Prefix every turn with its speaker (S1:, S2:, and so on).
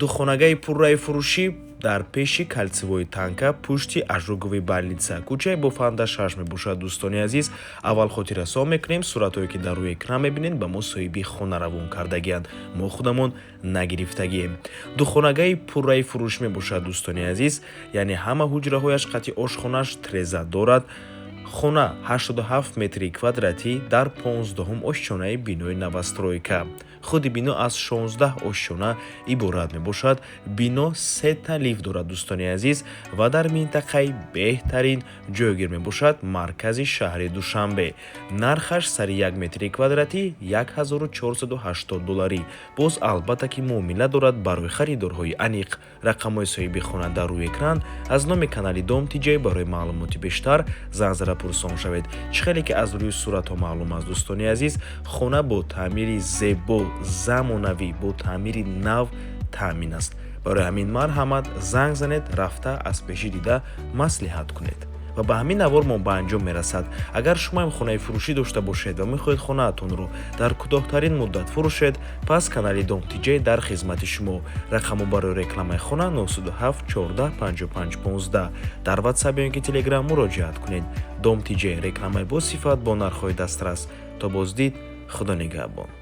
S1: духонагаи пурраи фурӯшӣ дар пеши калсивои танка пушти ажугови больница кӯчаи бофанда 6 мебошад. Дӯстони азиз, аввал хотиррасон мекунем суратҳое ки дар рӯи экран мебинед ба мо соҳиби хона равон кардагианд, мо худамон нагирифтагием. духонагаи пурраи фурӯш мебошад. Дӯстони азиз, яъне ҳама ҳуҷраҳояш қати ошхонааш треза дорад. хона 87 метри квадратӣ дар 15 ошчонаи бинои новостройка. худи бино аз 16 ошчона иборат мебошад. бино 3 та лифт дорад. дӯстони азиз, ва дар минтақаи беҳтарин ҷойгир мебошад маркази шаҳри Душанбе. нархаш сари 1 метри квадратӣ $1480. боз албатта ки муомила дорад барои харидорҳои аниқ. рақамҳои соҳиби хона дар рӯи экран. аз номи канали Дом Тиҷей барои маълумоти бештар занг пурсон шавед. чӣ хеле ки аз рӯи суратҳо маълум аст, дӯстони азиз, хона бо таъмири зебо, замонавӣ, бо таъмири нав таъмин аст. барои ҳамин марҳамат занг занед, рафта аз пеши дида маслиҳат кунед ва ба ҳамин навор мо ба анҷом мерасад. агар шумоам хонаи фурӯшӣ дошта бошед ва мехоҳед хонаатонро дар кӯтоҳтарин муддат фурӯшед, пас канали Дом Тиҷей дар хизмати шумо. рақамҳо барои рекламаи хона 097 14 55 15. дар ватсап ё ин ки телеграм муроҷиат кунед. Дом Тиҷей, рекламаи босифат бо нархҳои дастрас. то боздид, худо нигаҳбон.